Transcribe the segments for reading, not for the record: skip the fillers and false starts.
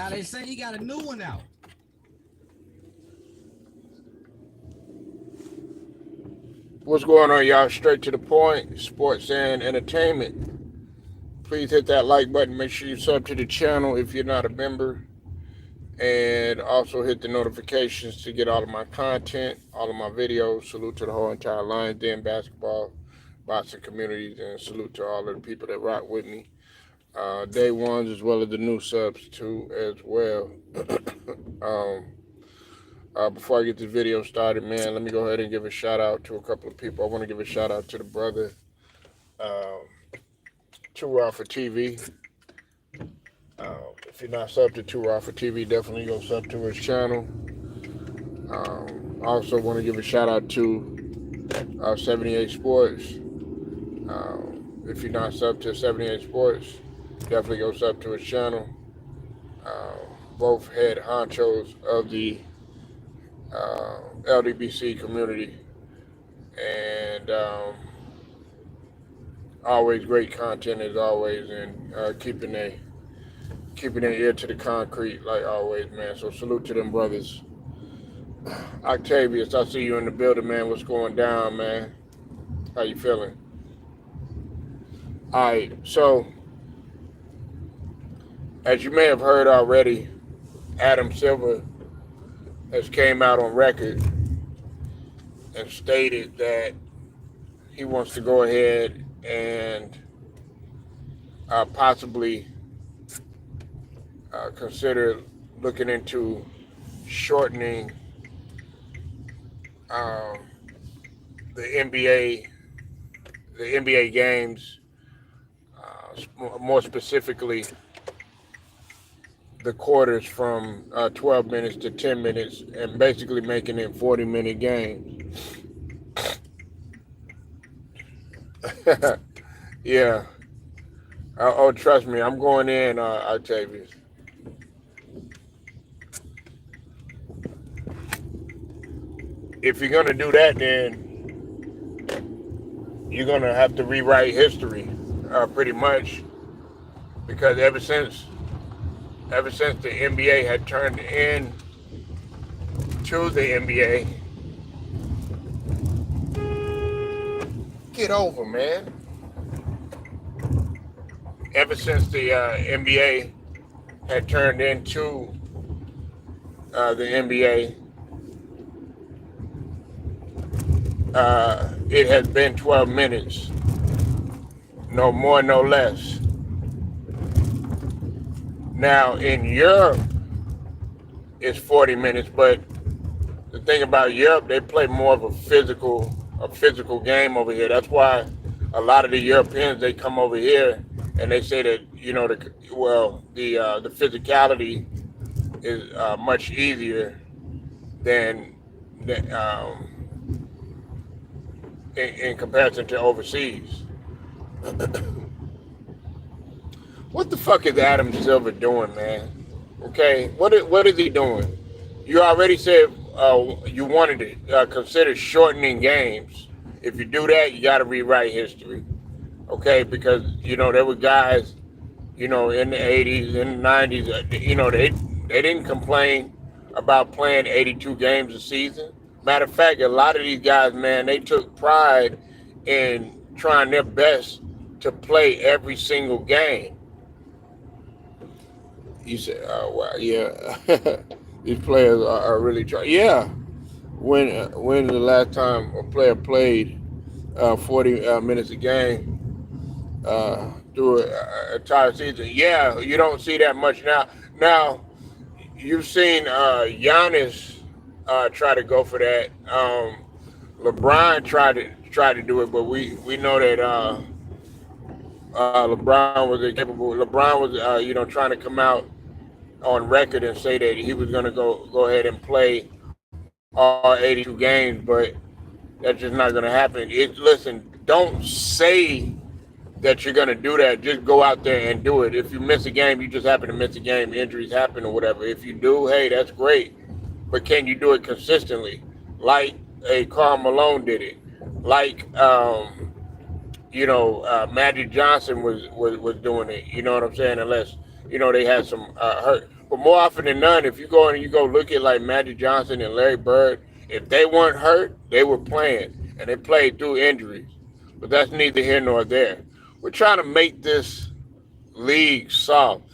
Now they say he got a new one out. What's going on, y'all? Straight to the point, sports and entertainment. Please hit that like button. Make sure you sub to the channel if you're not a member. And also hit the notifications to get all of my content, all of my videos. Salute to the whole entire Lions Den basketball, boxing communities, and salute to all of the people that rock with me. Day ones as well as the new subs too as well. Before I get this video started, man, let me go ahead and give a shout out to a couple of people. I want to give a shout out to the brother, Too Raw for TV. If you're not subbed to Too Raw for TV, definitely go sub to his channel. I also want to give a shout out to 78 Sports. If you're not subbed to 78 Sports, definitely go sub to his channel. Both head honchos of the LDBC community, and always great content as always, and keeping their ear to the concrete like always, man. So salute to them brothers. Octavius, I see you in the building, man. What's going down, man? How you feeling? All right, so as you may have heard already, Adam Silver has came out on record and stated that he wants to go ahead and possibly consider looking into shortening the NBA games, more specifically the quarters from 12 minutes to 10 minutes, and basically making it 40-minute games. Yeah. Oh, trust me, I'm going in, Octavius. If you're going to do that, then you're going to have to rewrite history, pretty much, because ever since the NBA had turned in to the NBA, get over, man. Ever since the NBA had turned into the NBA, it has been 12 minutes, no more, no less. Now in Europe, it's 40 minutes, but the thing about Europe, they play more of a physical game over here. That's why a lot of the Europeans, they come over here and they say that, you know, the physicality is much easier than in comparison to overseas. What the fuck is Adam Silver doing, man? Okay, what is he doing? You already said you wanted to consider shortening games. If you do that, you got to rewrite history. Okay, because, you know, there were guys, you know, in the 80s, in the 90s, you know, they didn't complain about playing 82 games a season. Matter of fact, a lot of these guys, man, they took pride in trying their best to play every single game. You say, oh, wow, yeah. These players are really trying. Yeah. When the last time a player played 40 minutes a game through an entire season? Yeah, you don't see that much now. Now, you've seen Giannis try to go for that. LeBron tried to do it, but we know that LeBron was incapable. LeBron was you know, trying to come out on record and say that he was going to go ahead and play all 82 games, but that's just not going to happen. Listen, don't say that you're going to do that. Just go out there and do it. If you miss a game, you just happen to miss a game. Injuries happen or whatever. If you do, hey, that's great. But can you do it consistently? Like Karl Malone did it. Like you know, Magic Johnson was doing it. You know what I'm saying? Unless, you know, they had some hurt. But more often than none, if you go and you go look at like Magic Johnson and Larry Bird, if they weren't hurt, they were playing, and they played through injuries. But that's neither here nor there. We're trying to make this league soft.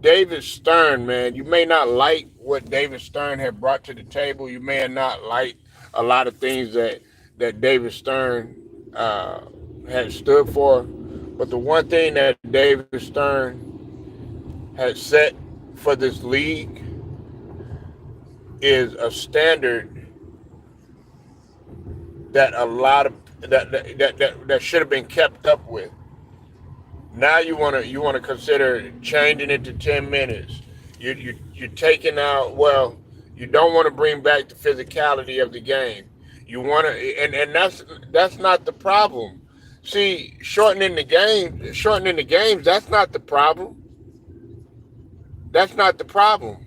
David Stern, man, you may not like what David Stern had brought to the table. You may not like a lot of things that David Stern had stood for. But the one thing that David Stern had set for this league is a standard that a lot of that should have been kept up with. Now you want to consider changing it to 10 minutes. You're taking out, well, you don't want to bring back the physicality of the game. You want to, and that's not the problem. See, shortening the games, that's not the problem. That's not the problem.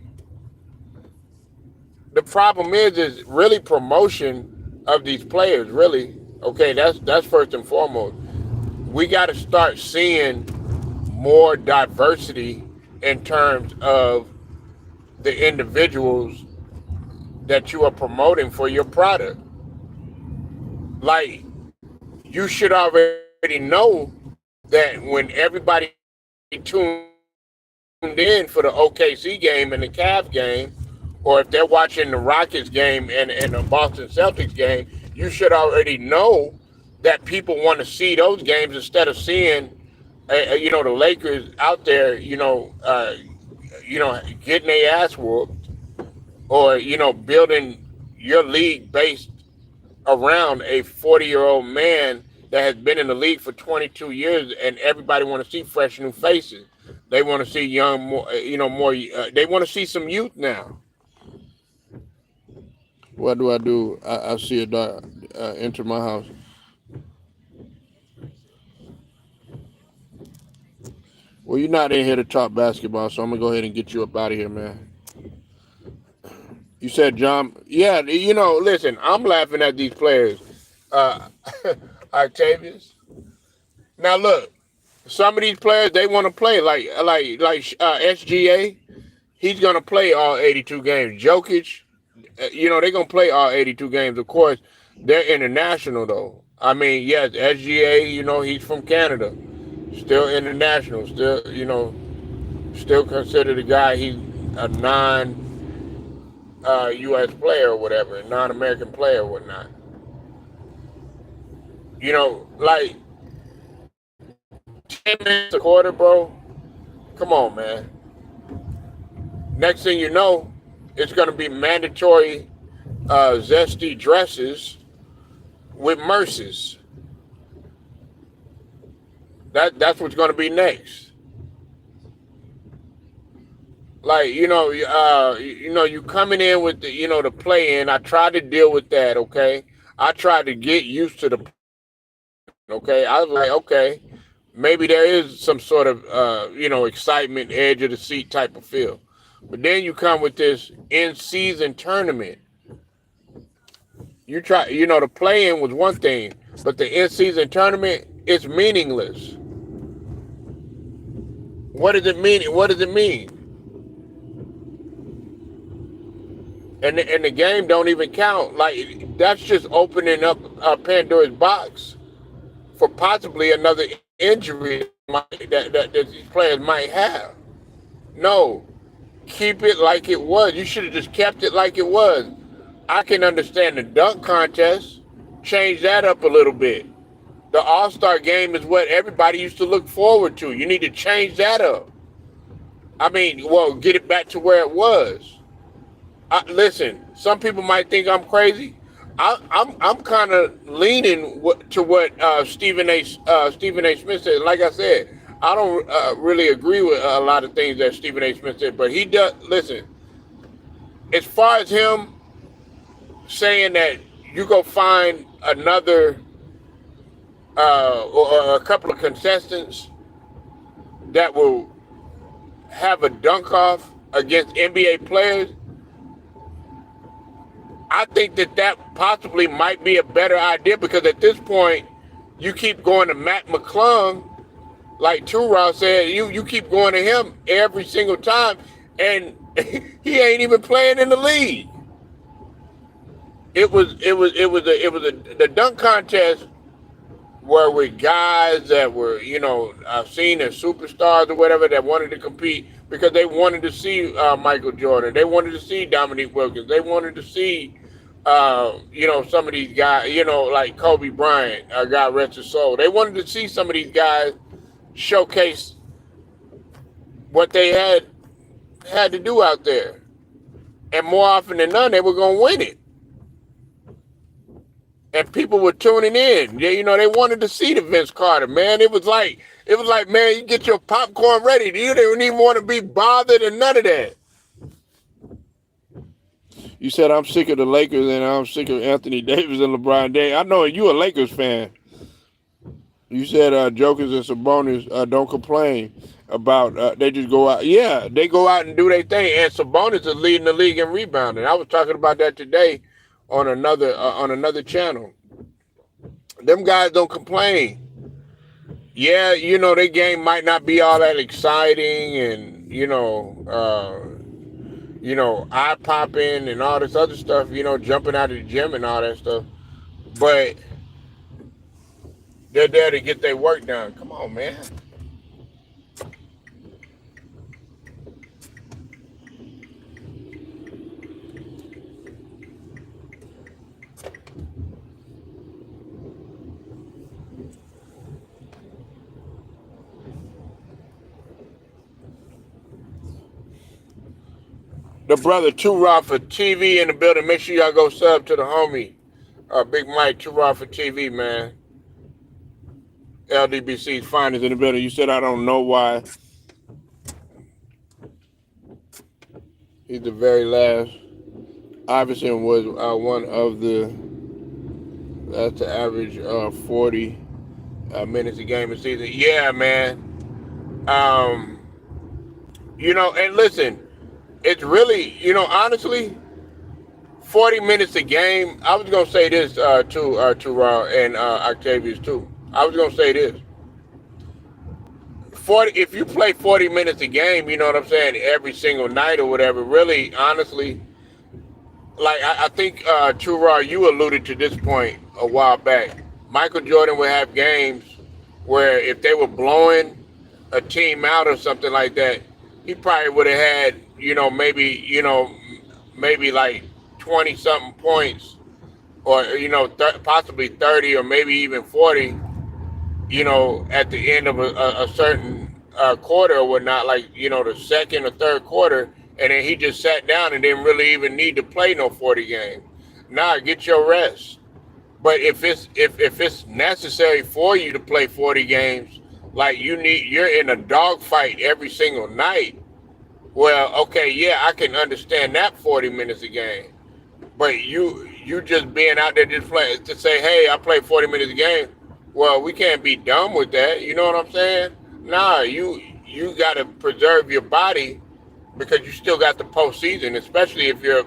The problem is really promotion of these players, really. Okay, that's first and foremost. We got to start seeing more diversity in terms of the individuals that you are promoting for your product. Like, you should already know that when everybody tuned in for the OKC game and the Cavs game, or if they're watching the Rockets game and the Boston Celtics game, you should already know that people want to see those games instead of seeing, the Lakers out there, getting their ass whooped, or building your league based around a 40-year-old man that has been in the league for 22 years, and everybody want to see fresh new faces. They want to see young, more. They want to see some youth now. What do I do? I see a dog enter my house. Well, you're not in here to talk basketball, so I'm going to go ahead and get you up out of here, man. You said, John, yeah, listen, I'm laughing at these players. Octavius. Now, look, some of these players, they want to play like SGA. He's going to play all 82 games. Jokic, they're going to play all 82 games. Of course, they're international, though. I mean, yes, SGA, he's from Canada. Still international, still considered a guy, he's a non-U.S. player or whatever, a non-American player or whatnot. Like 10 minutes a quarter, bro. Come on, man. Next thing you know, it's going to be mandatory zesty dresses with Merces. That's what's going to be next. Like, you coming in with the play-in. I tried to deal with that, okay? I tried to get used to the, okay? I was like, okay, maybe there is some sort of, excitement, edge of the seat type of feel. But then you come with this in-season tournament. You try, the play-in was one thing, but the in-season tournament is meaningless. What does it mean? What does it mean? And the game don't even count. Like, that's just opening up Pandora's box for possibly another injury that these players might have. No, keep it like it was. You should have just kept it like it was. I can understand the dunk contest. Change that up a little bit. The All-Star game is what everybody used to look forward to. You need to change that up. I mean, well, get it back to where it was. Listen, some people might think I'm crazy. I'm kind of leaning to what Stephen A. Smith said. Like I said, I don't really agree with a lot of things that Stephen A. Smith said, but he does. Listen, as far as him saying that you go find another or a couple of contestants that will have a dunk off against NBA players, I think that possibly might be a better idea, because at this point, you keep going to Matt McClung, like Turau said, you keep going to him every single time, and He ain't even playing in the league. The dunk contest were with guys that were, seen as superstars or whatever, that wanted to compete because they wanted to see Michael Jordan. They wanted to see Dominique Wilkins. They wanted to see, some of these guys, like Kobe Bryant, God rest his soul. They wanted to see some of these guys showcase what they had to do out there. And more often than none, they were going to win it. And people were tuning in. They wanted to see the Vince Carter, man. It was like, man, you get your popcorn ready. You didn't even want to be bothered and none of that. You said I'm sick of the Lakers and I'm sick of Anthony Davis and LeBron James. I know you a Lakers fan. You said Jokers and Sabonis don't complain about they just go out. Yeah, they go out and do their thing. And Sabonis is leading the league in rebounding. I was talking about that today on another channel. Them guys don't complain. Yeah, their game might not be all that exciting and eye popping and all this other stuff, jumping out of the gym and all that stuff. But they're there to get their work done. Come on, man. The brother Too Raw for TV in the building. Make sure y'all go sub to the homie, Big Mike, Too Raw for TV, man. LDBC's finest in the building. You said I don't know why. He's the very last. Iverson was one of that's the average 40 minutes a game a season. Yeah, man. And listen, it's really, honestly, 40 minutes a game. I was going to say this to Raw and Octavius too. I was going to say this. If you play 40 minutes a game, you know what I'm saying, every single night or whatever, really, honestly, like I think True Raw, you alluded to this point a while back. Michael Jordan would have games where if they were blowing a team out or something like that, he probably would have had, maybe like 20 something points or, possibly 30 or maybe even 40, at the end of a certain quarter or whatnot, like, the second or third quarter. And then he just sat down and didn't really even need to play no 40 game. Nah, get your rest. But if it's necessary for you to play 40 games, like you're in a dogfight every single night. Well, okay, yeah, I can understand that 40 minutes a game. But you just being out there just play to say, hey, I play 40 minutes a game. Well, we can't be dumb with that. You know what I'm saying? Nah, you got to preserve your body because you still got the postseason, especially if you're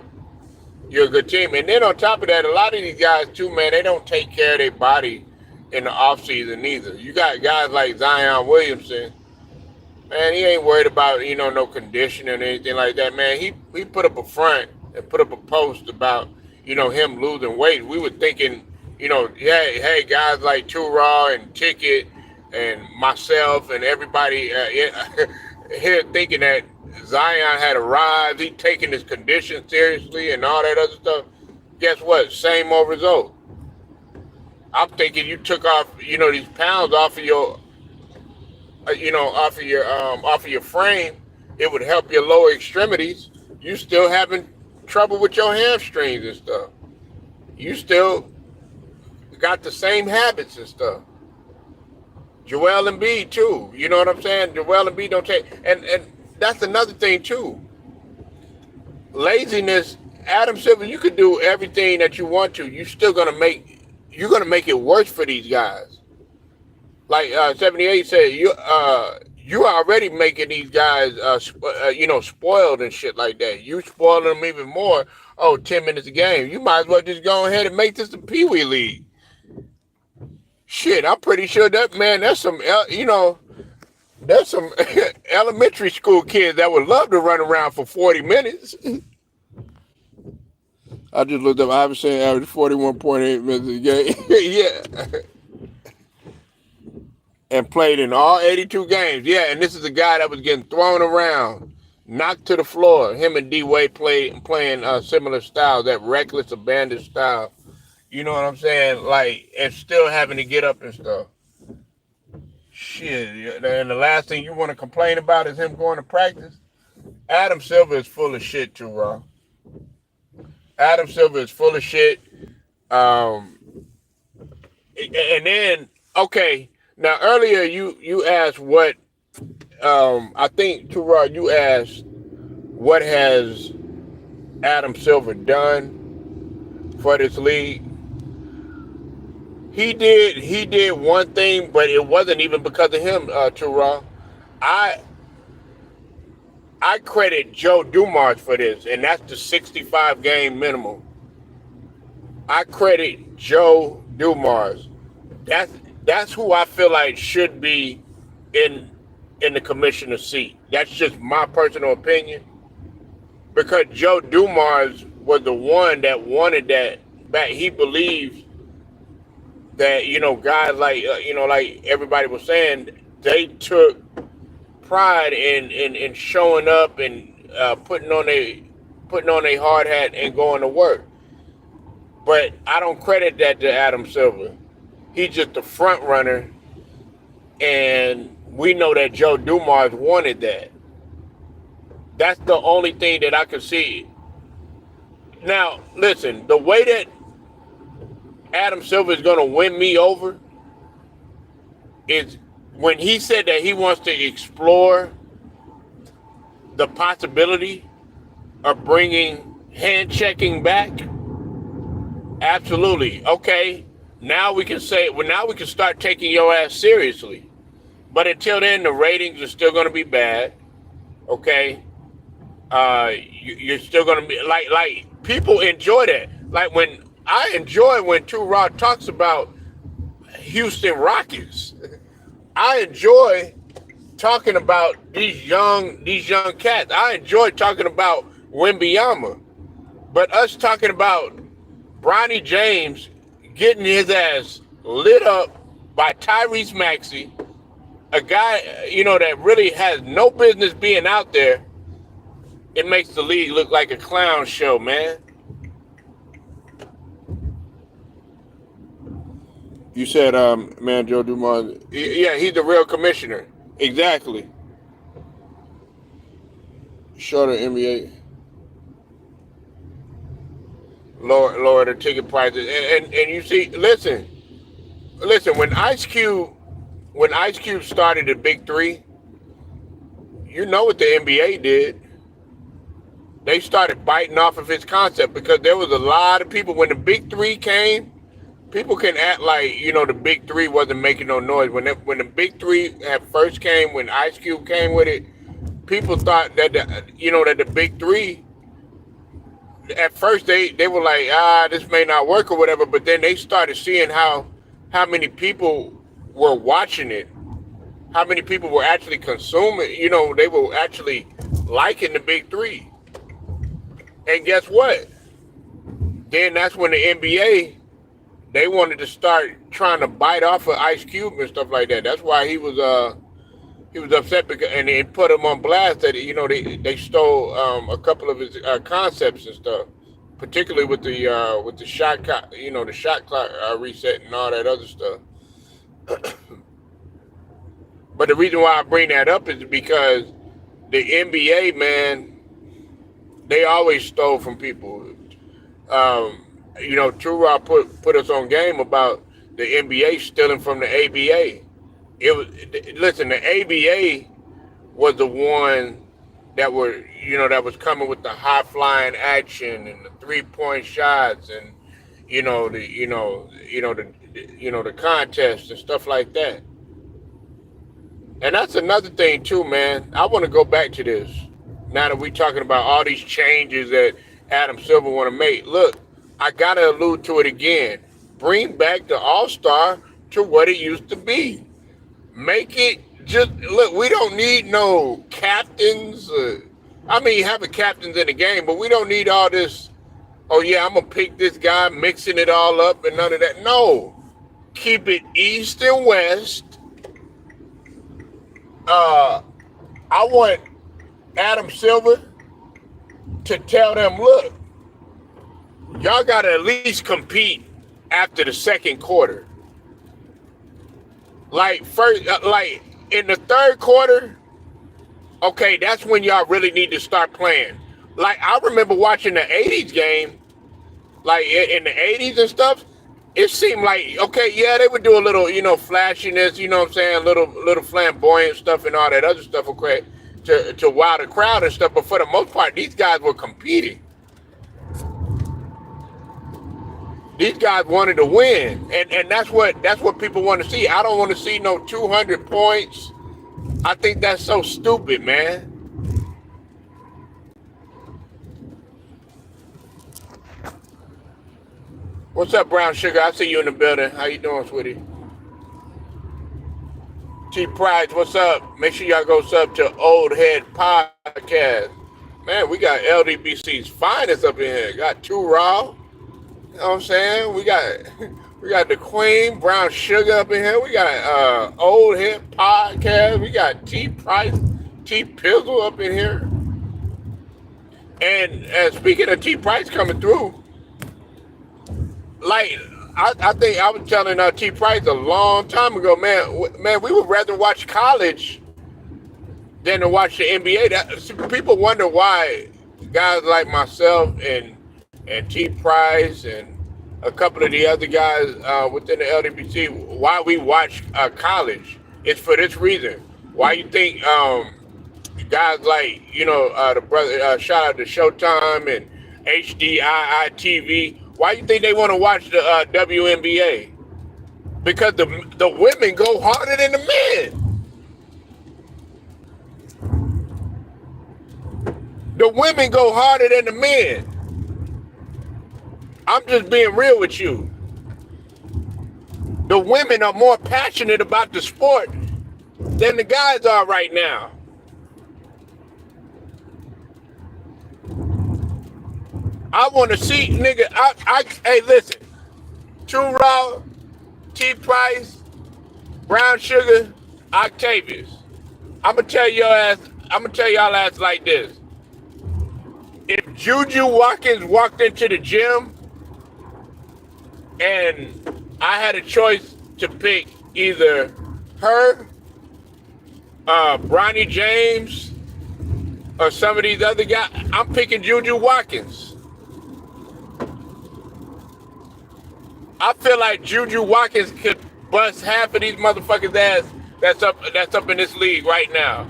a good team. And then on top of that, a lot of these guys too, man, they don't take care of their body in the off season either. You got guys like Zion Williamson, man, he ain't worried about, no conditioning or anything like that, man. He put up a front and put up a post about, him losing weight. We were thinking, hey, guys like Too Raw and Ticket and myself and everybody here thinking that Zion had arrived, he taking his condition seriously and all that other stuff. Guess what? Same old result. I'm thinking you took off, these pounds off of your, off of your frame. It would help your lower extremities. You still having trouble with your hamstrings and stuff. You still got the same habits and stuff. Joel Embiid too. You know what I'm saying? Joel Embiid don't take, and that's another thing too. Laziness. Adam Silver, you could do everything that you want to. You're gonna make it worse for these guys. Like 78 said, you already making these guys, spoiled and shit like that. You spoiling them even more. Oh, 10 minutes a game. You might as well just go ahead and make this the Pee Wee League. Shit, I'm pretty sure that, man, that's some, There's some elementary school kids that would love to run around for 40 minutes. I just looked up Iverson average 41.8 minutes a game. Yeah. And played in all 82 games. Yeah, and this is a guy that was getting thrown around, knocked to the floor. Him and D-Wade playing similar style, that reckless, abandoned style. You know what I'm saying? Like, and still having to get up and stuff. Shit. And the last thing you want to complain about is him going to practice. Adam Silver is full of shit too, Raw. Adam Silver is full of shit. And then, okay, now earlier you asked what, I think, too, Raw, you asked what has Adam Silver done for this league. He did one thing, but it wasn't even because of him, Terrell. I credit Joe Dumars for this, and that's the 65 game minimum. I credit Joe Dumars. That's who I feel like should be in the commissioner's seat. That's just my personal opinion. Because Joe Dumars was the one that wanted that back. He believes that, you know, guys like, like everybody was saying, they took pride in showing up and putting on a hard hat and going to work. But I don't credit that to Adam Silver. He's just the front runner, and we know that Joe Dumars wanted that. That's the only thing that I could see. Now, listen, the way that Adam Silver is going to win me over is when he said that he wants to explore the possibility of bringing hand checking back. Absolutely. Okay. Now we can start taking your ass seriously. But until then, the ratings are still going to be bad. Okay. You're still going to be like people enjoy that. Like I enjoy when Two Rod talks about Houston Rockets. I enjoy talking about these young cats. I enjoy talking about Wembanyama. But us talking about Bronny James getting his ass lit up by Tyrese Maxey, a guy, that really has no business being out there, it makes the league look like a clown show, man. You said, man, Joe Dumars. Yeah, he's the real commissioner. Exactly. Shorter NBA. Lower the ticket prices. And you see, listen, when Ice Cube started the Big Three, you know what the NBA did. They started biting off of his concept because there was a lot of people when the Big Three came. People can act like, the Big Three wasn't making no noise. When the Big Three at first came, when Ice Cube came with it, people thought that that the Big Three, at first they were like, this may not work or whatever, but then they started seeing how many people were watching it, how many people were actually consuming, they were actually liking the Big Three. And guess what? Then that's when the NBA, they wanted to start trying to bite off of Ice Cube and stuff like that. That's why he was upset because, and they put him on blast that they stole a couple of his concepts and stuff, particularly with the shot clock, the shot clock reset and all that other stuff. But the reason why I bring that up is because the NBA, man, they always stole from people. True put us on game about the NBA stealing from the ABA. The ABA was the one that was coming with the high flying action and the 3-point shots and the contests and stuff like that. And that's another thing too, man. I want to go back to this. Now that we're talking about all these changes that Adam Silver want to make, look, I gotta allude to it again. Bring back the All-Star to what it used to be. Make it just look, we don't need no captains. I mean, having captains in the game, but we don't need all this. Oh yeah, I'm gonna pick this guy, mixing it all up, and none of that. No, keep it east and west. Uh, I want Adam Silver to tell them, look, y'all gotta at least compete after the second quarter. Like first, like in the third quarter, okay, that's when y'all really need to start playing. Like I remember watching the '80s game, like in the '80s and stuff. It seemed like okay, yeah, they would do a little, flashiness, you know what I'm saying, little flamboyant stuff and all that other stuff, okay, to wow the crowd and stuff. But for the most part, these guys were competing. These guys wanted to win, and that's what people want to see. I don't want to see no 200 points. I think that's so stupid, man. What's up, Brown Sugar? I see you in the building. How you doing, sweetie? T Price, what's up? Make sure y'all go sub to Old Head Podcast. Man, we got LDBC's finest up in here. Got Two Raw. You know what I'm saying? We got the Queen, Brown Sugar up in here. We got Old Head Podcast. We got T Price, T Pizzle up in here. And speaking of T Price coming through, like I think I was telling T Price a long time ago, man, we would rather watch college than to watch the NBA. People wonder why guys like myself and T Price and a couple of the other guys within the LDBC, why we watch college. It's for this reason. Why you think guys like, the brother, shout out to Showtime and HDII TV, why you think they want to watch the WNBA? Because the women go harder than the men. The women go harder than the men. I'm just being real with you. The women are more passionate about the sport than the guys are right now. I want to see, nigga, hey, listen. Two Raw, T Price, Brown Sugar, Octavius. I'm going to tell y'all ass like this. If Juju Watkins walked into the gym and I had a choice to pick either her, Bronny James, or some of these other guys, I'm picking Juju Watkins. I feel like Juju Watkins could bust half of these motherfuckers' ass that's up in this league right now.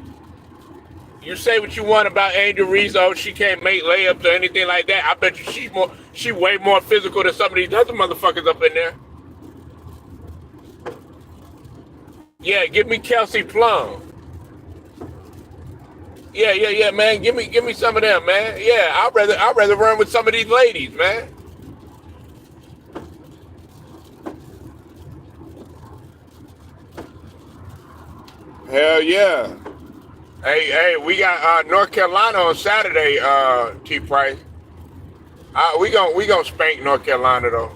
You say what you want about Angel Reese, oh, she can't make layups or anything like that. I bet you she way more physical than some of these other motherfuckers up in there. Yeah, give me Kelsey Plum. Yeah, man. Give me some of them, man. Yeah, I'd rather run with some of these ladies, man. Hell yeah. Hey, we got North Carolina on Saturday, T Price. We gonna spank North Carolina though.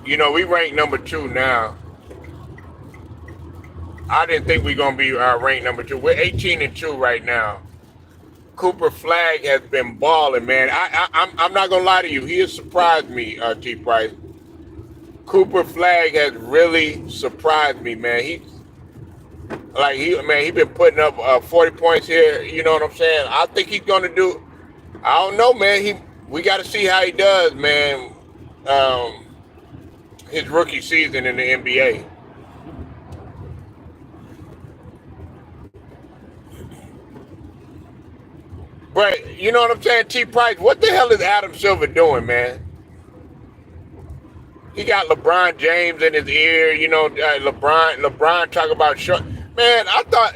We rank number 2 now. I didn't think we gonna be ranked number 2. We're 18-2 right now. Cooper Flag has been balling, man. I'm not gonna lie to you. He has surprised me, T Price. Cooper Flag has really surprised me, man. He been putting up 40 points here. You know what I'm saying? I think he's gonna do. I don't know, man. We got to see how he does, man. His rookie season in the NBA. But you know what I'm saying, T Price? What the hell is Adam Silver doing, man? He got LeBron James in his ear. LeBron talk about short. Man, I thought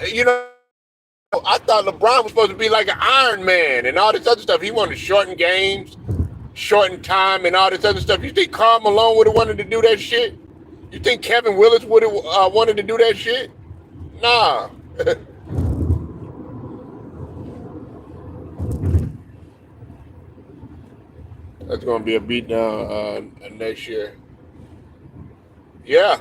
LeBron was supposed to be like an Iron Man and all this other stuff. He wanted to shorten games, shorten time, and all this other stuff. You think Karl Malone would have wanted to do that shit? You think Kevin Willis would have wanted to do that shit? Nah. That's gonna be a beatdown next year. Yeah,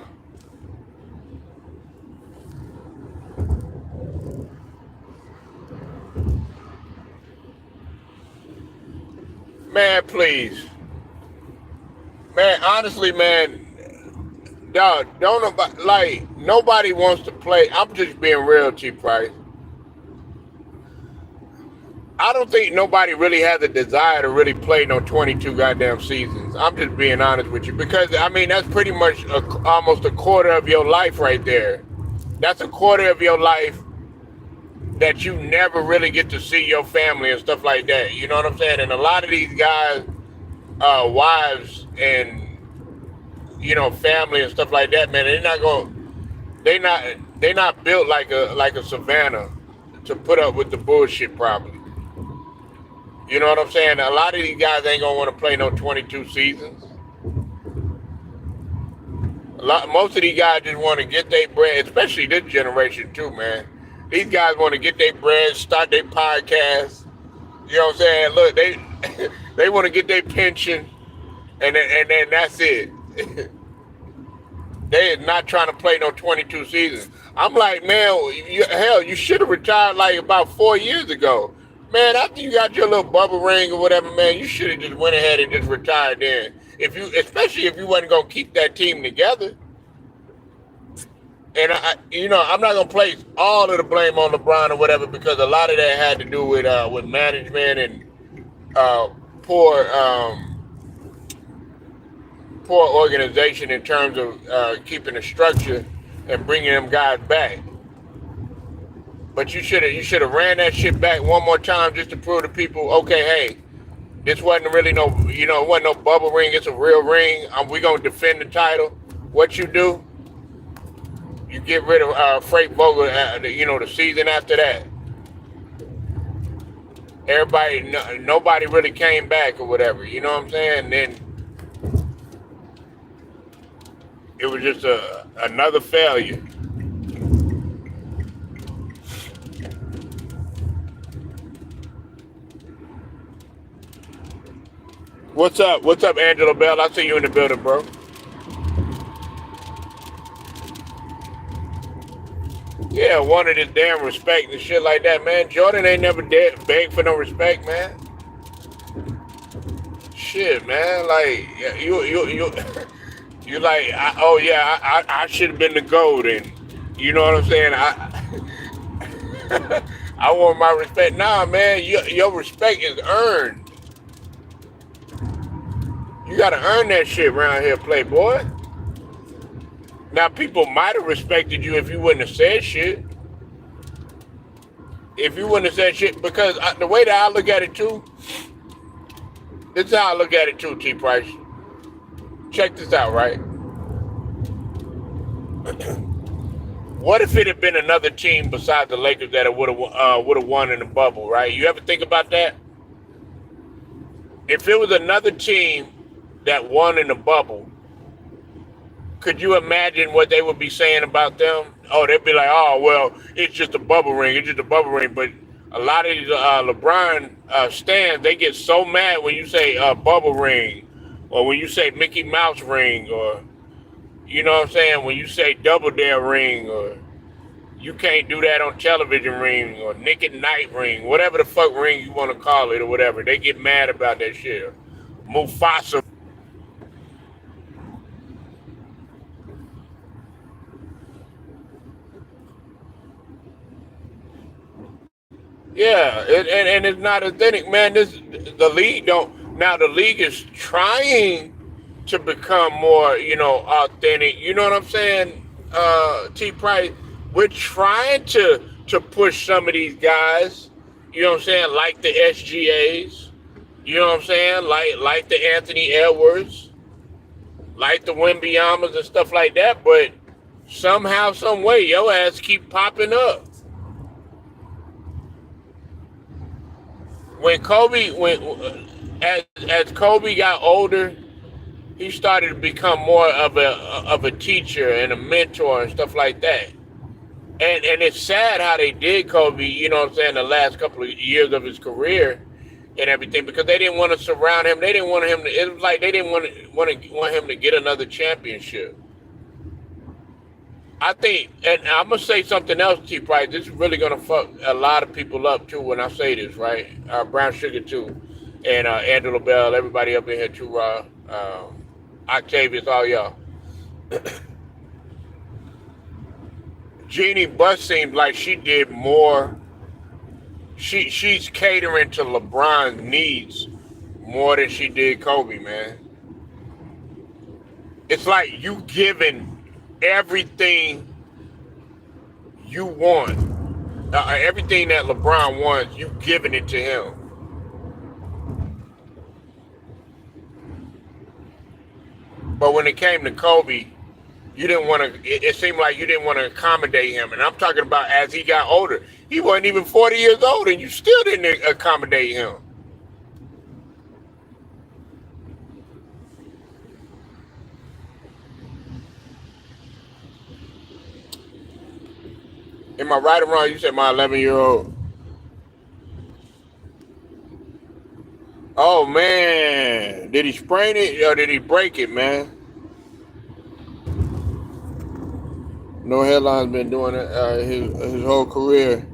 man. Please, man. Honestly, man. Dog, don't nobody like nobody wants to play. I'm just being real, T Price. I don't think nobody really has a desire to really play no 22 goddamn seasons. I'm just being honest with you because I mean that's pretty much almost a quarter of your life right there. That's a quarter of your life that you never really get to see your family and stuff like that. You know what I'm saying? And a lot of these guys, wives and family and stuff like that, man, they they not built like a savannah to put up with the bullshit probably. You know what I'm saying? A lot of these guys ain't gonna want to play no 22 seasons. Most of these guys just want to get their bread, especially this generation too, man. These guys want to get their bread, start their podcast. You know what I'm saying? Look, they they want to get their pension, and then that's it. They is not trying to play no 22 seasons. I'm like, man, hell, you should have retired like about 4 years ago. Man, after you got your little bubble ring or whatever, man, you should have just went ahead and just retired then. Especially if you wasn't gonna keep that team together. And I'm not gonna place all of the blame on LeBron or whatever because a lot of that had to do with management and uh, poor poor organization in terms of keeping a structure and bringing them guys back. But you should have ran that shit back one more time just to prove to people, okay, hey, this wasn't really it wasn't no bubble ring. It's a real ring. We gonna defend the title. What you do? You get rid of Frank Vogel. The season after that, nobody really came back or whatever. You know what I'm saying? Then it was just another failure. What's up? What's up, Angelo Bell? I see you in the building, bro. Yeah, wanted his damn respect and shit like that, man. Jordan ain't never begged for no respect, man. Shit, man. Like you you like, oh yeah, I should have been the GOAT, and you know what I'm saying. I want my respect. Nah, man, your respect is earned. You gotta earn that shit around here, playboy. Now, people might have respected you if you wouldn't have said shit. If you wouldn't have said shit, because the way that I look at it too, this is how I look at it too, T Price. Check this out, right? What if it had been another team besides the Lakers that would have won in the bubble, right? You ever think about that? If it was another team that won in the bubble, could you imagine what they would be saying about them? Oh, they'd be like, oh, well, it's just a bubble ring. It's just a bubble ring. But a lot of these LeBron stands, they get so mad when you say bubble ring or when you say Mickey Mouse ring or, you know what I'm saying, when you say Double Dare ring or you can't do that on television ring or Nick at Night ring, whatever the fuck ring you want to call it or whatever. They get mad about that shit. Mufasa. Yeah, and it's not authentic, man. The league don't now. The league is trying to become more, authentic. You know what I'm saying? T Price, we're trying to push some of these guys. You know what I'm saying? Like the SGAs. You know what I'm saying? Like the Anthony Edwards, like the Wembeyamas and stuff like that. But somehow, some way, your ass keep popping up. As Kobe got older, he started to become more of a teacher and a mentor and stuff like that. And it's sad how they did Kobe, you know what I'm saying, the last couple of years of his career and everything, because they didn't want to surround him. They didn't want him to. It was like they didn't want him to get another championship. I think, and I'm gonna say something else, T. Price. This is really gonna fuck a lot of people up too when I say this, right? Brown Sugar too, and Angela Bell, everybody up in here too, Octavius, all y'all. Jeannie Buss seems like she did more. She's catering to LeBron's needs more than she did Kobe, man. It's like you giving everything you want, everything that LeBron wants, you giving it to him. But when it came to Kobe, you didn't want to. It seemed like you didn't want to accommodate him, and I'm talking about as he got older. He wasn't even 40 years old, and you still didn't accommodate him. Am I right or wrong? You said my 11-year-old. Oh man, did he sprain it or did he break it, man? No headline's been doing it his whole career.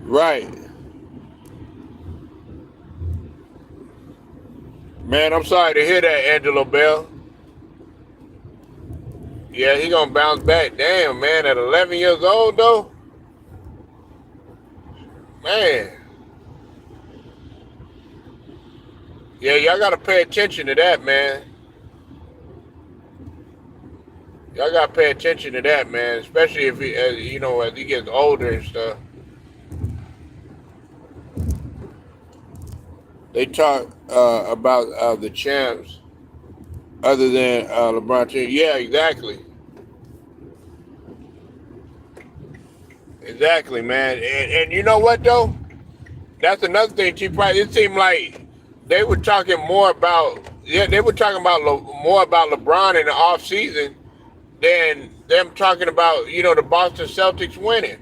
Right, man. I'm sorry to hear that, Angelo Bell. Yeah, he gonna bounce back. Damn, man. At 11 years old, though, man. Yeah, y'all gotta pay attention to that, man. Y'all gotta pay attention to that, man. Especially if he, as he gets older and stuff. They talk about the champs other than LeBron James. Yeah, exactly. Exactly, man. And you know what, though? That's another thing, Chief Price. It seemed like they were talking more about, yeah, they were talking about more about LeBron in the off season than them talking about, the Boston Celtics winning.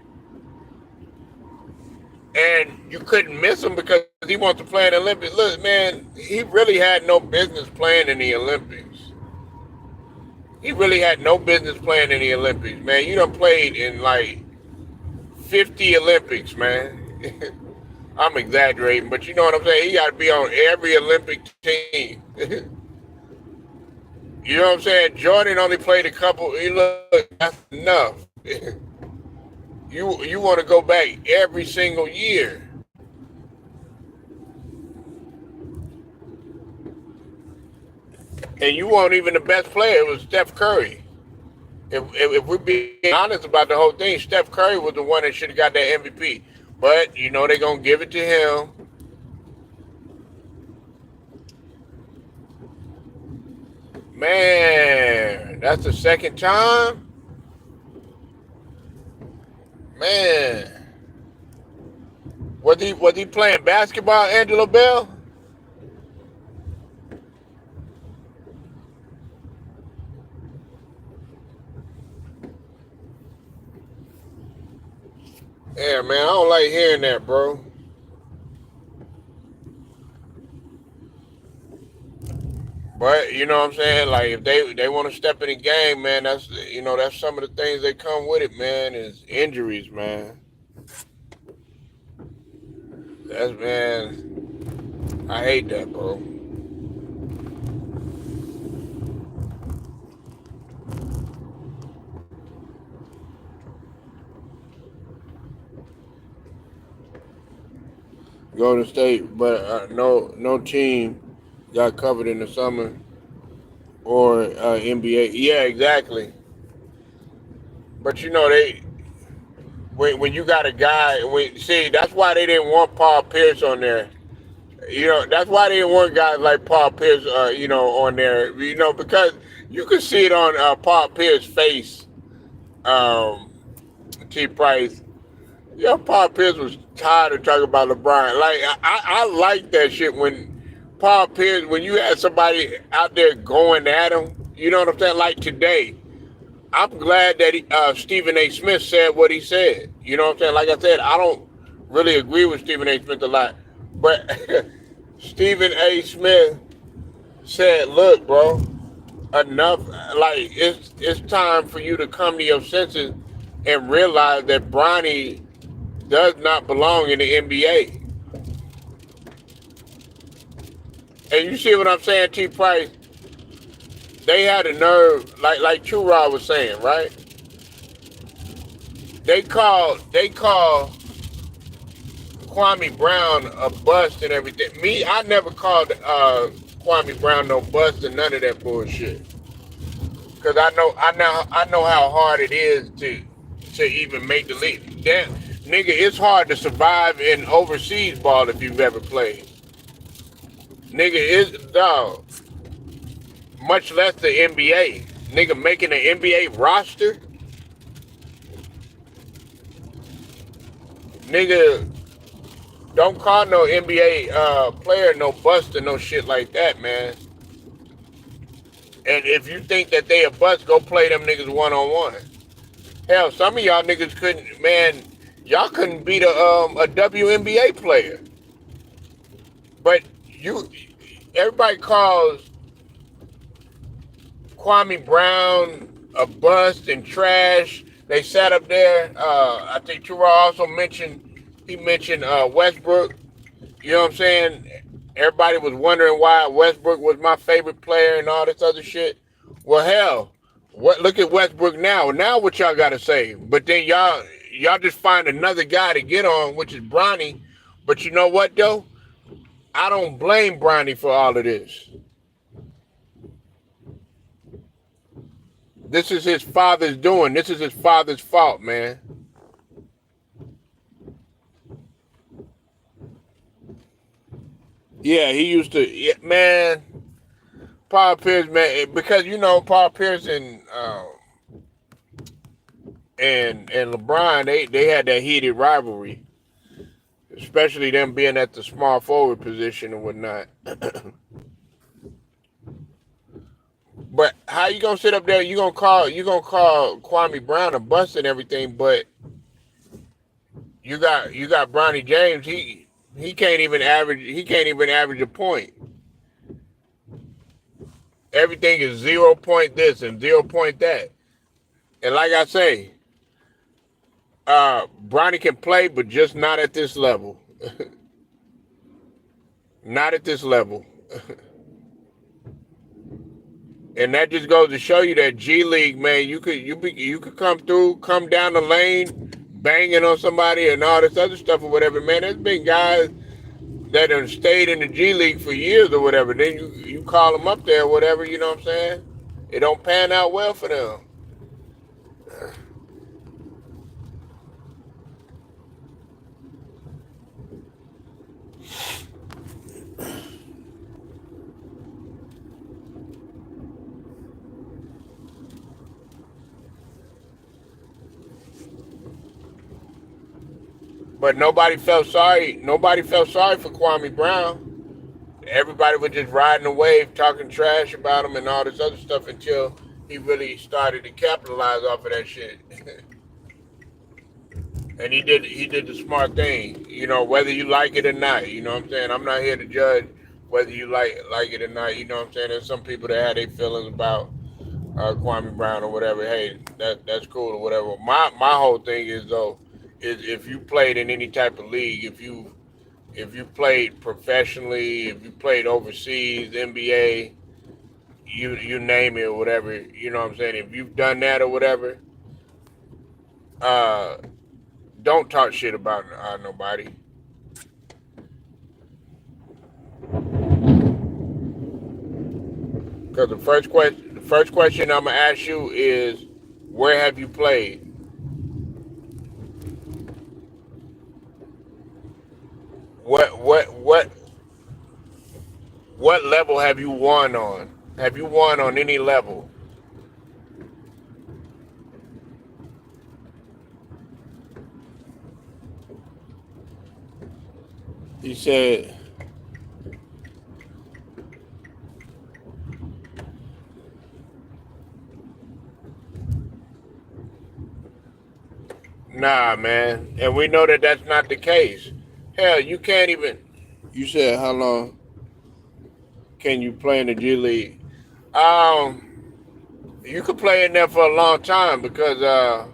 And you couldn't miss him because he wants to play in the Olympics. Look, man, he really had no business playing in the Olympics. He really had no business playing in the Olympics, man. You done played in like 50 Olympics, man. I'm exaggerating, but you know what I'm saying? He got to be on every Olympic team. You know what I'm saying? Jordan only played a couple. Look, that's enough. You want to go back every single year. And you weren't even the best player. It was Steph Curry. If we're being honest about the whole thing, Steph Curry was the one that should have got that MVP. But, they're going to give it to him. Man, that's the second time? Man. Was he playing basketball, Angelo Bell? Yeah, man, I don't like hearing that, bro. But you know what I'm saying? Like if they want to step in the game, man, that's some of the things that come with it, man, is injuries, man. That's man, I hate that, bro. Golden State, but no team got covered in the summer or NBA. Yeah, exactly. But they when you got a guy, see that's why they didn't want Paul Pierce on there. That's why they didn't want guys like Paul Pierce, on there. Because you could see it on Paul Pierce's face, T. Price. Yeah, Paul Pierce was tired of talking about LeBron. Like I like that shit when Paul Pierce, when you had somebody out there going at him. You know what I'm saying? Like today, I'm glad that Stephen A. Smith said what he said. You know what I'm saying? Like I said, I don't really agree with Stephen A. Smith a lot, but Stephen A. Smith said, "Look, bro, enough. Like it's time for you to come to your senses and realize that Bronny does not belong in the NBA." And you see what I'm saying, T. Price? They had a nerve, like True Rod was saying, right? They call Kwame Brown a bust and everything. Me, I never called Kwame Brown no bust and none of that bullshit. Cause I know how hard it is to even make the league. Damn, nigga, it's hard to survive in overseas ball if you've ever played. Nigga, it's dog. Much less the NBA. Nigga making an NBA roster. Nigga, don't call no NBA player no bust or no shit like that, man. And if you think that they a bust, go play them niggas one on one. Hell, some of y'all niggas couldn't, man. Y'all couldn't beat a WNBA player. But everybody calls Kwame Brown a bust and trash. They sat up there. I think Tura also mentioned Westbrook. You know what I'm saying? Everybody was wondering why Westbrook was my favorite player and all this other shit. Well, hell, look at Westbrook now. Now what y'all got to say? But then y'all just find another guy to get on, which is Bronny. But you know what though? I don't blame Bronny for all of this. This is his father's doing. This is his father's fault, man. Yeah, he used to. Yeah, man, Paul Pierce, man, because you know Paul Pierce and LeBron, they had that heated rivalry, especially them being at the small forward position and whatnot. But how you gonna sit up there? You gonna call Kwame Brown a bust and everything, but you got Bronny James. He can't even average. He can't even average a point. Everything is 0 point this and 0 point that. And like I say, Bronny can play, but just not at this level. Not at this level. And that just goes to show you that G League, man, you could come through, come down the lane, banging on somebody and all this other stuff or whatever, man. There's been guys that have stayed in the G League for years or whatever. Then you call them up there or whatever, you know what I'm saying? It don't pan out well for them. But nobody felt sorry. Nobody felt sorry for Kwame Brown. Everybody was just riding the wave, talking trash about him and all this other stuff until he really started to capitalize off of that shit. And he did the smart thing, you know, whether you like it or not. You know what I'm saying? I'm not here to judge whether you like it or not. You know what I'm saying? There's some people that have their feelings about Kwame Brown or whatever. Hey, that's cool or whatever. My whole thing is though, is if you played in any type of league, if you played professionally, if you played overseas, NBA, you name it or whatever, you know what I'm saying? If you've done that or whatever, uh, don't talk shit about nobody. Because the first question I'm gonna ask you is, where have you played? What what level have you won on? Have you won on any level? He said, nah, man. And we know that that's not the case. Hell, you can't even. You said, how long can you play in the G League? You could play in there for a long time because,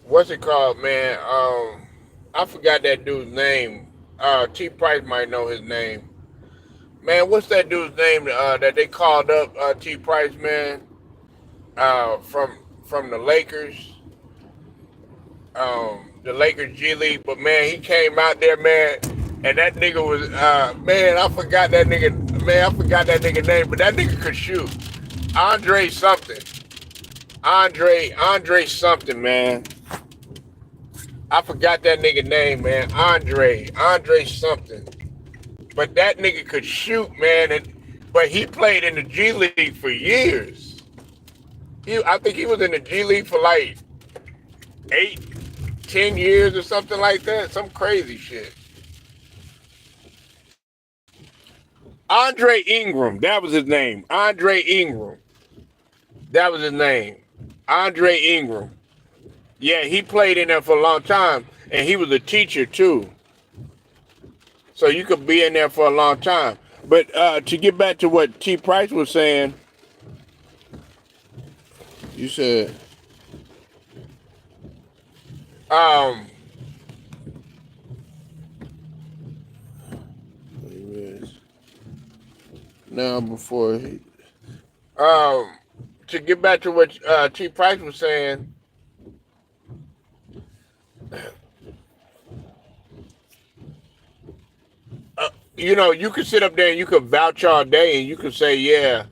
what's it called, man? I forgot that dude's name. T. Price might know his name. Man, what's that dude's name that they called up T. Price, man? From the Lakers. The Lakers G League, but man, he came out there, man, and that nigga was, man, I forgot that nigga name, but that nigga could shoot. Andre something. Andre something, man. I forgot that nigga name, man. Andre something. But that nigga could shoot, man, but he played in the G League for years. I think he was in the G League for like 8-10 years or something like that. Some crazy shit. Andre Ingram, that was his name. Andre Ingram. That was his name. Andre Ingram. Yeah, he played in there for a long time, and he was a teacher too. So you could be in there for a long time. But to get back to what T. Price was saying, you said, now before he, to get back to what T. Price was saying, you know, you could sit up there and you could vouch all day and you could say, yeah,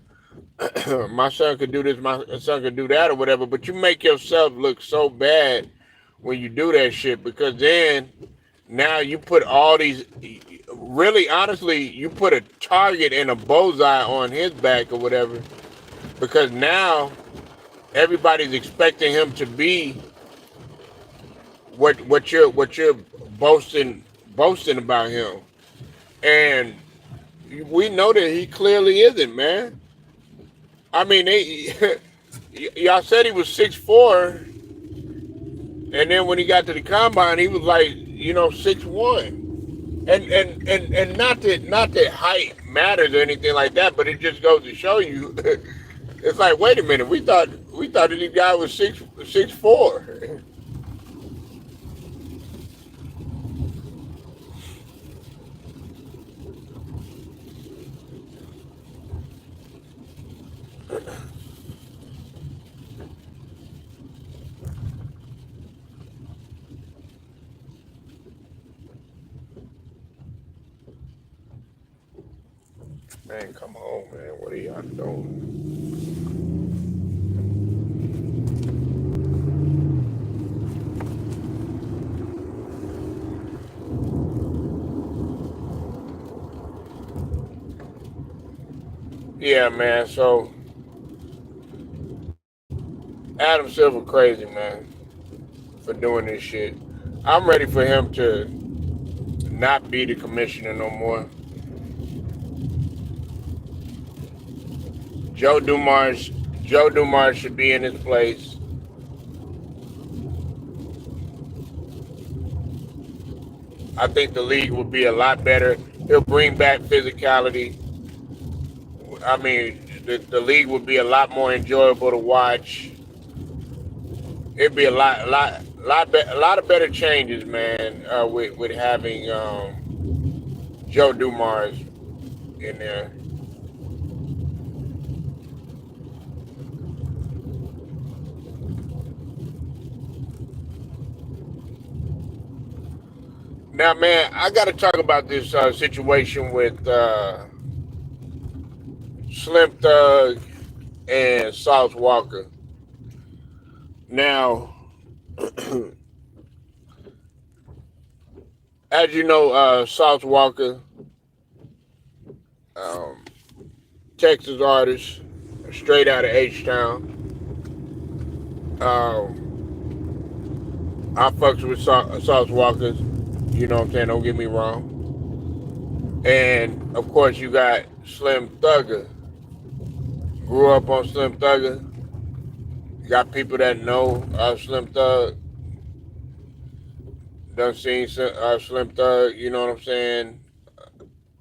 my son could do this, my son could do that or whatever, but you make yourself look so bad when you do that shit, because then now you put all these, really honestly, you put a target and a bullseye on his back or whatever, because now everybody's expecting him to be what you're boasting about him. And we know that he clearly isn't, man. I mean, y'all said he was 6'4", and then when he got to the combine, he was like, 6'1". And not that height matters or anything like that, but it just goes to show you, it's like, wait a minute, we thought that this guy was 6'4". Man, come on, man. What are y'all doing? Yeah, man. So Adam Silver crazy, man, for doing this shit. I'm ready for him to not be the commissioner no more. Joe Dumars should be in his place. I think the league would be a lot better. He'll bring back physicality. I mean, the league would be a lot more enjoyable to watch. It'd be a lot of better changes, man, with having Joe Dumars in there. Now, man, I got to talk about this situation with Slim Thug and Sauce Walka. Now, as you know, Sauce Walka, Texas artist, straight out of H-Town. I fucks with Sauce Walka. You know what I'm saying? Don't get me wrong. And of course, you got Slim Thugger. Grew up on Slim Thugger. You got people that know Slim Thug. Done seen Slim Thug. You know what I'm saying?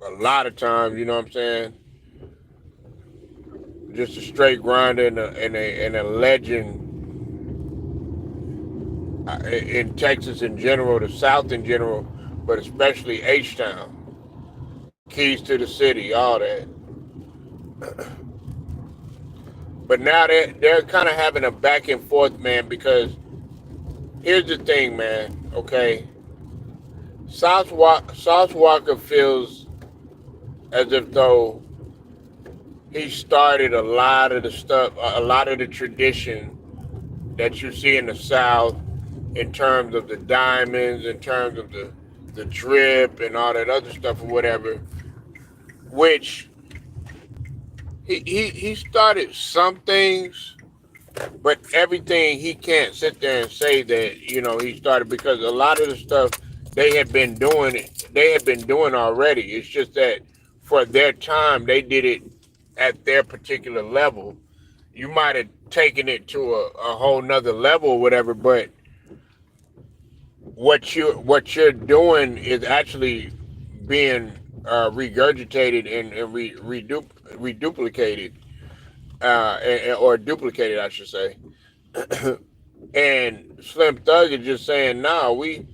A lot of times. You know what I'm saying? Just a straight grinder and a legend in Texas in general, the South in general, but especially H Town. Keys to the city, all that. But now they're kind of having a back and forth, man, because here's the thing, man, okay? South Walker feels as if though he started a lot of the stuff, a lot of the tradition that you see in the South in terms of the diamonds, in terms of the drip and all that other stuff or whatever, which he started some things, but everything he can't sit there and say that, you know, he started, because a lot of the stuff they had been doing already. It's just that for their time they did it at their particular level. You might have taken it to a whole nother level or whatever, but what you're doing is actually being regurgitated and reduplicated, or duplicated, I should say. And Slim Thug is just saying, "Nah, we've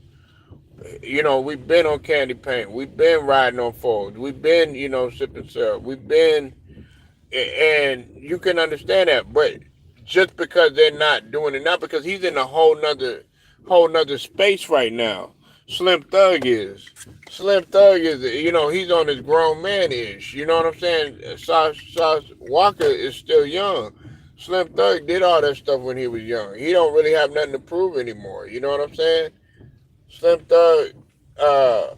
been on candy paint, we've been riding on Folds, we've been, sipping syrup, we've been," and you can understand that, but just because they're not doing it now, because he's in a whole nother space right now. Slim Thug is. Slim Thug is, he's on his grown man ish. You know what I'm saying? Sauce Walker is still young. Slim Thug did all that stuff when he was young. He don't really have nothing to prove anymore. You know what I'm saying? Slim Thug, uh,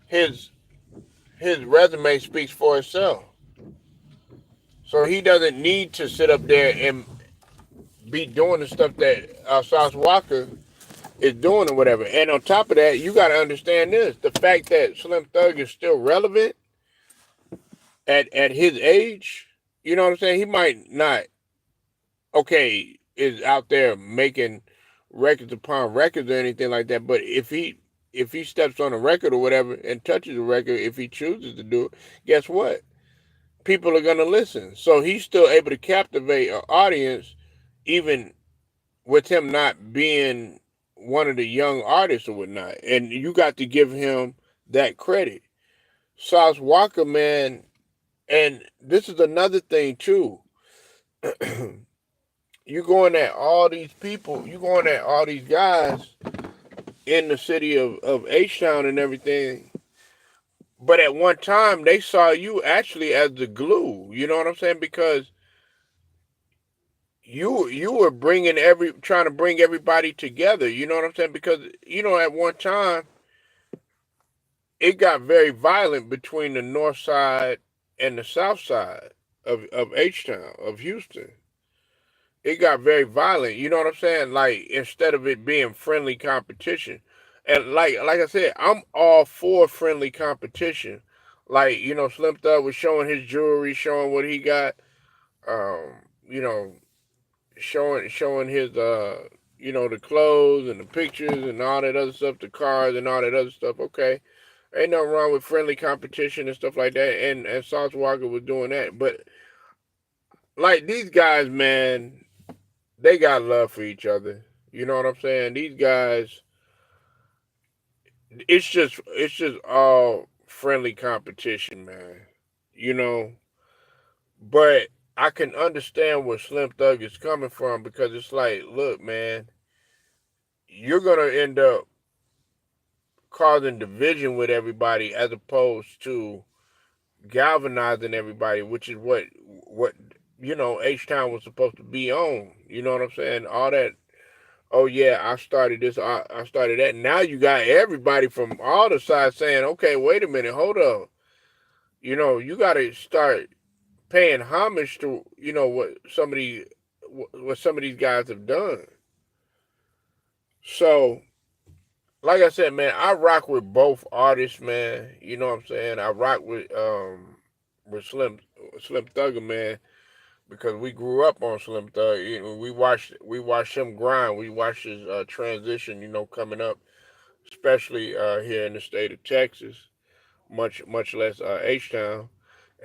his his resume speaks for itself. So he doesn't need to sit up there and be doing the stuff that Sauce Walker is doing or whatever. And on top of that, you got to understand this: the fact that Slim Thug is still relevant at his age. You know what I'm saying? He might not, okay, is out there making records upon records or anything like that. But if he steps on a record or whatever and touches a record, if he chooses to do it, guess what? People are gonna listen. So he's still able to captivate an audience, even with him not being one of the young artists or whatnot. And you got to give him that credit. Sauce Walker, man, and this is another thing too. You going at all these people, you going at all these guys in the city of H-Town and everything. But at one time, they saw you actually as the glue. You know what I'm saying? Because you were trying to bring everybody together. You know what I'm saying? Because at one time it got very violent between the north side and the south side of H Town, of Houston. It got very violent. You know what I'm saying? Like, instead of it being friendly competition, and like I said, I'm all for friendly competition. Like, Slim Thug was showing his jewelry, showing what he got. Um, you know, showing his the clothes and the pictures and all that other stuff, the cars and all that other stuff. Okay, ain't nothing wrong with friendly competition and stuff like that. And Sauce Walker was doing that, but like, these guys, man, they got love for each other. You know what I'm saying? These guys, it's just all friendly competition, man. You know, but I can understand where Slim Thug is coming from, because it's like, look, man, you're gonna end up causing division with everybody as opposed to galvanizing everybody, which is what H Town was supposed to be on. You know what I'm saying? All that. Oh yeah, I started this. I started that. Now you got everybody from all the sides saying, okay, wait a minute, hold up. You got to start paying homage to what some of these guys have done. So like I said, man, I rock with both artists, man. You know what I'm saying? I rock with Slim Thugger, man, because we grew up on Slim Thug. You know, we watched him grind. We watched his transition. You know, coming up, especially here in the state of Texas, much less H Town.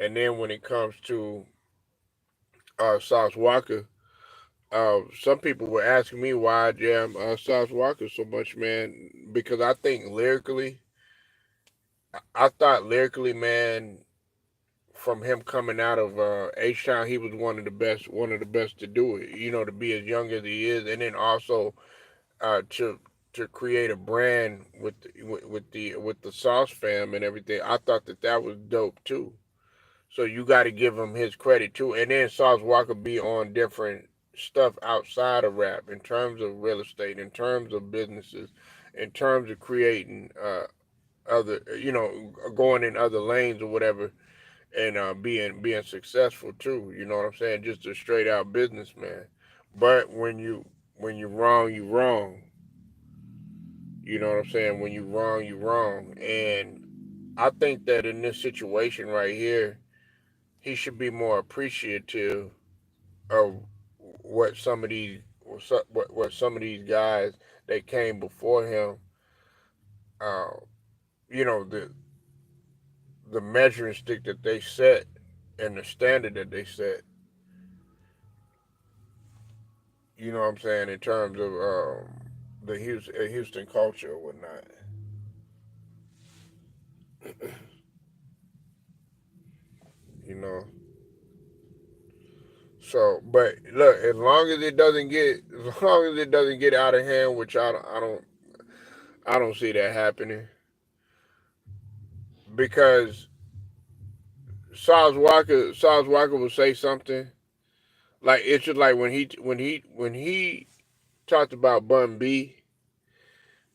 And then when it comes to Sauce Walker, some people were asking me why I jam Sauce Walker so much, man, because I think lyrically, I thought lyrically, man, from him coming out of H Town, he was one of the best to do it. You know, to be as young as he is, and then also to create a brand with the Sauce fam and everything. I thought that was dope too. So you got to give him his credit too. And then Sauce Walker be on different stuff outside of rap in terms of real estate, in terms of businesses, in terms of creating other, going in other lanes or whatever, and being successful too. You know what I'm saying? Just a straight out businessman. But when you wrong, you wrong. You know what I'm saying? When you wrong, you wrong. And I think that in this situation right here, he should be more appreciative of what some of these what some of these guys that came before him, uh, you know, the measuring stick that they set and the standard that they set. You know what I'm saying in terms of the Houston culture or whatnot. You know. So, but look, as long as it doesn't get out of hand, which I don't see that happening because Sauce Walker will say something like it's just like when he talked about Bun B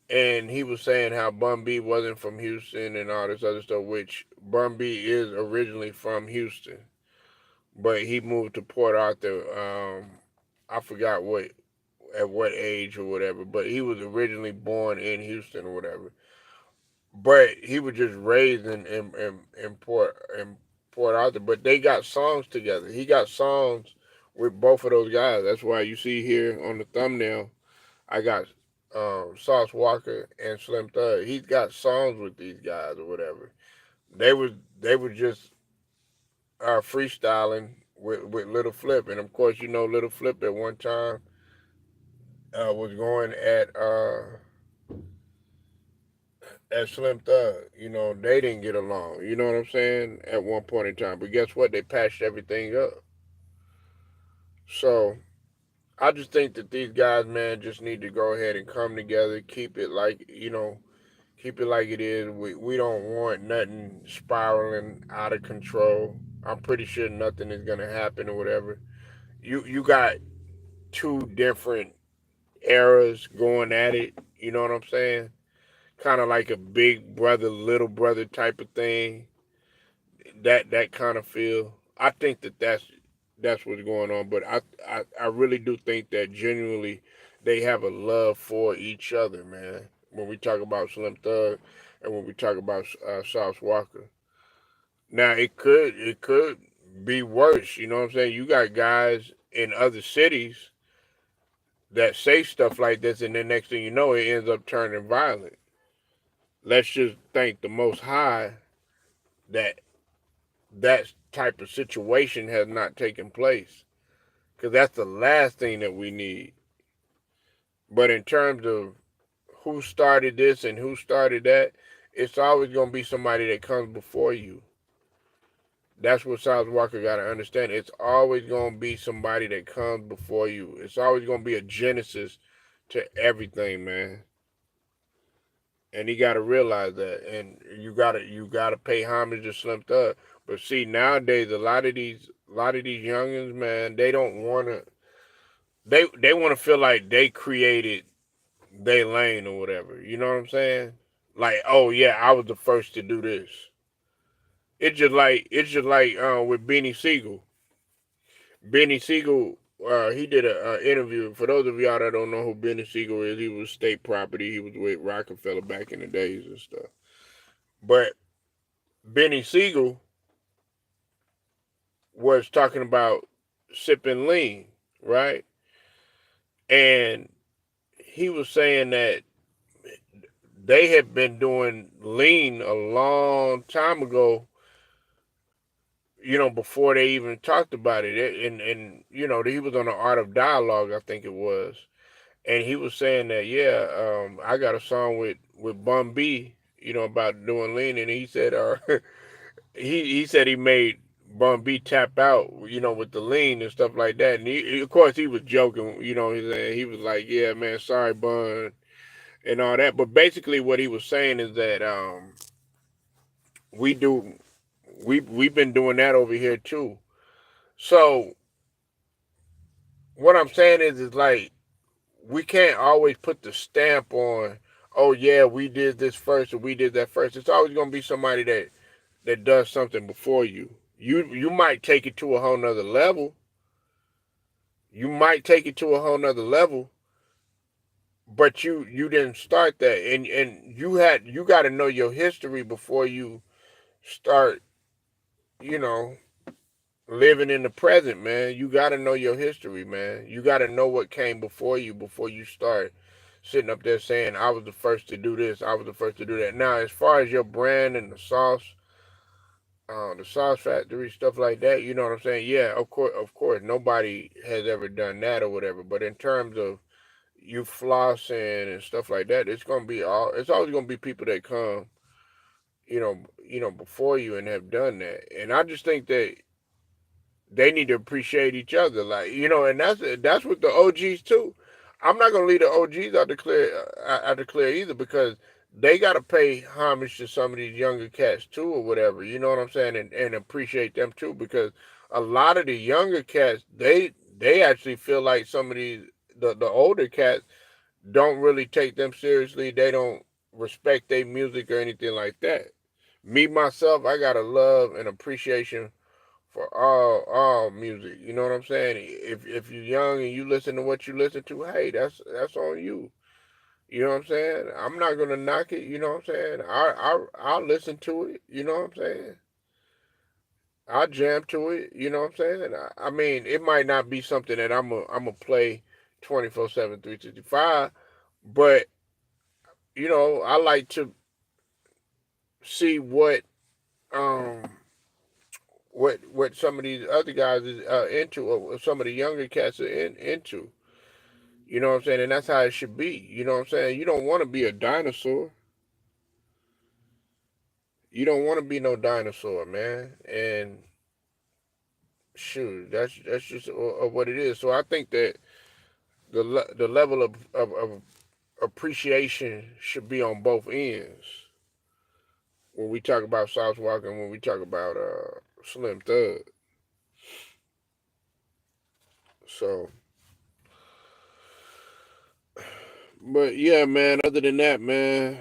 and he was saying how Bun B wasn't from Houston and all this other stuff, which Bun B is originally from Houston, but he moved to Port Arthur. I forgot what at what age or whatever, but he was originally born in Houston or whatever. But he was just raised in Port Arthur. But they got songs together. He got songs with both of those guys. That's why you see here on the thumbnail, I got Sauce Walker and Slim Thug. He's got songs with these guys or whatever. They were just freestyling with Little Flip, and of course you know Little Flip at one time was going at Slim Thug. You know, they didn't get along. You know what I'm saying? At one point in time. But guess what? They patched everything up. So I just think that these guys, man, just need to go ahead and come together, keep it like, keep it like it is. We don't want nothing spiraling out of control. I'm pretty sure nothing is gonna happen or whatever. You got two different eras going at it. You know what I'm saying? Kind of like a big brother, little brother type of thing. That kind of feel. I think that's what's going on. But I really do think that genuinely they have a love for each other, man. When we talk about Slim Thug and when we talk about Sauce Walker. Now it could be worse. You know what I'm saying? You got guys in other cities that say stuff like this, and then next thing you know, it ends up turning violent. Let's just thank the Most High that that type of situation has not taken place, because that's the last thing that we need. But in terms of who started this and who started that, it's always going to be somebody that comes before you. That's what South Walker got to understand. It's always going to be somebody that comes before you. It's always going to be a genesis to everything, man. And he got to realize that. And you gotta pay homage to Slim Thug. But see, nowadays a lot of these youngins, man, they don't want to. They want to feel like they created their lane or whatever. You know what I'm saying? Like, oh yeah, I was the first to do this. It's just like with Benny Siegel. Benny Siegel. he did a interview. For those of y'all that don't know who Benny Siegel is, he was State Property. He was with Rockefeller back in the days and stuff. But Benny Siegel was talking about sipping lean, right? And he was saying that they had been doing lean a long time ago, before they even talked about it. And he was on the Art of Dialogue, I think it was. And he was saying that, yeah, I got a song with Bun B, about doing lean. And he said, he said he made Bun B tap out, with the lean and stuff like that. And of course, he was joking, he was like, yeah, man, sorry, Bun, and all that. But basically, what he was saying is that we do, we've been doing that over here too. So what I'm saying is like we can't always put the stamp on, oh yeah, we did this first or we did that first. It's always gonna be somebody that does something before you. You might take it to a whole nother level. You might take it to a whole nother level, but you didn't start that, and you got to know your history before you start, you know, living in the present, man. You got to know your history, man. You got to know what came before you start sitting up there saying, I was the first to do this, I was the first to do that. Now, as far as your brand and the sauce factory, stuff like that, you know what I'm saying? Yeah, of course, nobody has ever done that or whatever. But in terms of you flossing and stuff like that, it's always gonna be people that come, before you and have done that. And I just think that they need to appreciate each other, like and that's what the OGs too. I'm not gonna leave the OGs out the clear either, because they gotta pay homage to some of these younger cats too, or whatever. You know what I'm saying, and appreciate them too, because a lot of the younger cats, they actually feel like some of the older cats don't really take them seriously. They don't respect their music or anything like that. Me myself, I got a love and appreciation for all music. You know what I'm saying? If you're young and you listen to what you listen to, hey, that's on you. You know what I'm saying? I'm not gonna knock it. You know what I'm saying? I'll listen to it. You know what I'm saying? I'll jam to it. You know what I'm saying? I mean, it might not be something that I'm a play 24/7, 365, but I like to see um what some of these other guys is into, or some of the younger cats are into. You know what I'm saying? And that's how it should be. You know what I'm saying? You don't want to be a dinosaur. You don't want to be no dinosaur, man. And shoot, that's just what it is. So I think that the level of appreciation should be on both ends when we talk about South Walker and when we talk about Slim Thug. So, but yeah, man. Other than that, man,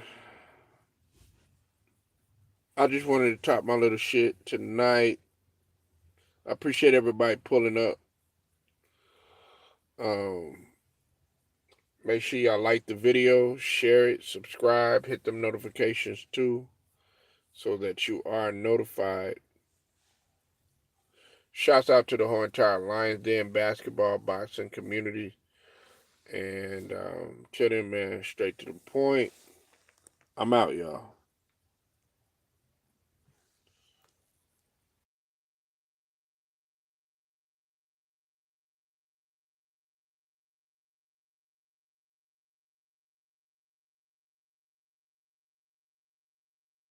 I just wanted to talk my little shit tonight. I appreciate everybody pulling up. Um, Make sure y'all like the video, share it, subscribe, hit them notifications too, so that you are notified. Shouts out to the whole entire Lions Den basketball boxing community. And tell them, man, straight to the point. I'm out, y'all.